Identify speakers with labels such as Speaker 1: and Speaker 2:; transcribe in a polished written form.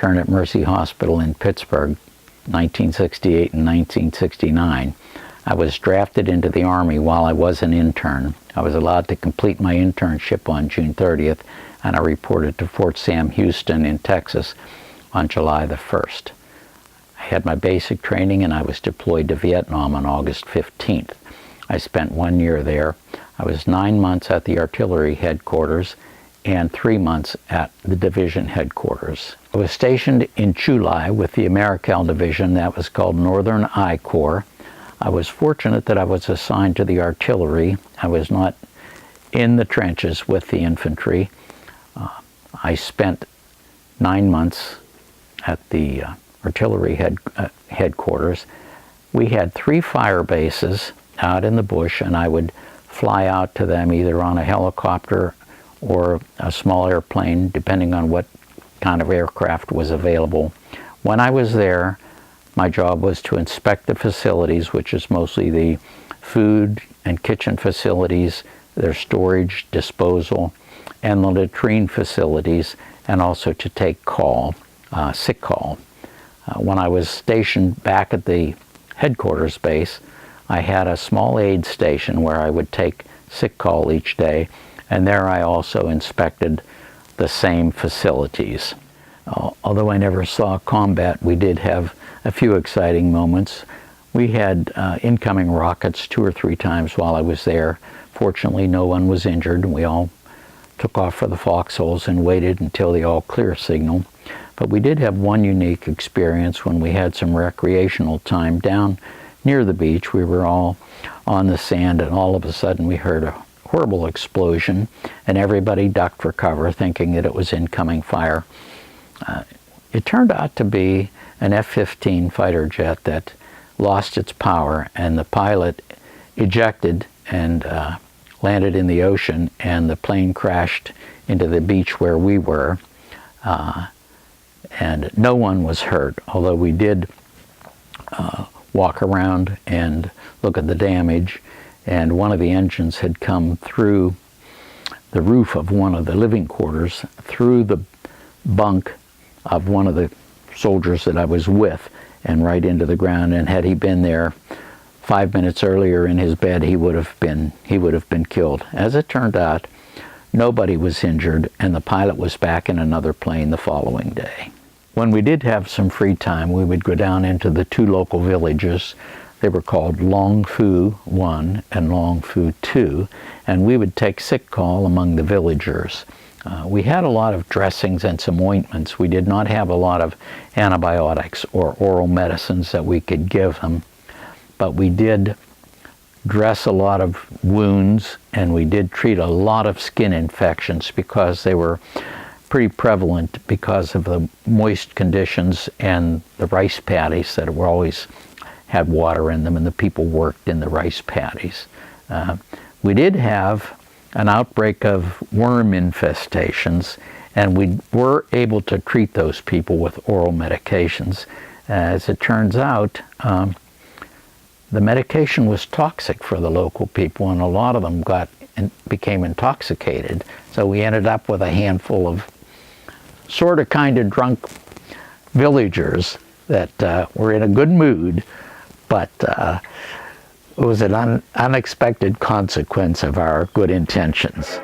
Speaker 1: intern at Mercy Hospital in Pittsburgh, 1968 and 1969. I was drafted into the Army while I was an intern. I was allowed to complete my internship on June 30th, and I reported to Fort Sam Houston in Texas on July the 1st. I had my basic training and I was deployed to Vietnam on August 15th. I spent 1 year there. I was 9 months at the artillery headquarters and 3 months at the division headquarters. I was stationed in Chu Lai with the Americal Division that was called Northern I Corps. I was fortunate that I was assigned to the artillery. I was not in the trenches with the infantry. I spent 9 months at the artillery headquarters. We had 3 fire bases out in the bush, and I would fly out to them either on a helicopter or a small airplane, depending on what kind of aircraft was available. When I was there, my job was to inspect the facilities, which is mostly the food and kitchen facilities, their storage, disposal, and the latrine facilities, and also to take call, sick call. When I was stationed back at the headquarters base, I had a small aid station where I would take sick call each day, and there I also inspected the same facilities. Although I never saw combat, we did have a few exciting moments. We had incoming rockets 2 or 3 times while I was there. Fortunately, no one was injured, and we all took off for the foxholes and waited until the all clear signal. But we did have one unique experience when we had some recreational time down near the beach. We were all on the sand, and all of a sudden we heard a horrible explosion, and everybody ducked for cover thinking that it was incoming fire. It turned out to be an F-15 fighter jet that lost its power, and the pilot ejected and landed in the ocean, and the plane crashed into the beach where we were, and no one was hurt, although we did walk around and look at the damage, and one of the engines had come through the roof of one of the living quarters, through the bunk of one of the soldiers that I was with, and right into the ground. And had he been there 5 minutes earlier in his bed, he would have been killed. As it turned out, nobody was injured, and the pilot was back in another plane the following day. When we did have some free time, we would go down into the 2 local villages. They were called Long Phu 1 and Long Phu 2, and we would take sick call among the villagers. We had a lot of dressings and some ointments. We did not have a lot of antibiotics or oral medicines that we could give them, but we did dress a lot of wounds, and we did treat a lot of skin infections because they were pretty prevalent because of the moist conditions and the rice paddies that were always had water in them, and the people worked in the rice paddies. We did have an outbreak of worm infestations, and we were able to treat those people with oral medications. As it turns out, the medication was toxic for the local people, and a lot of them became intoxicated. So we ended up with a handful of sort of kind of drunk villagers that were in a good mood, but it was an unexpected consequence of our good intentions.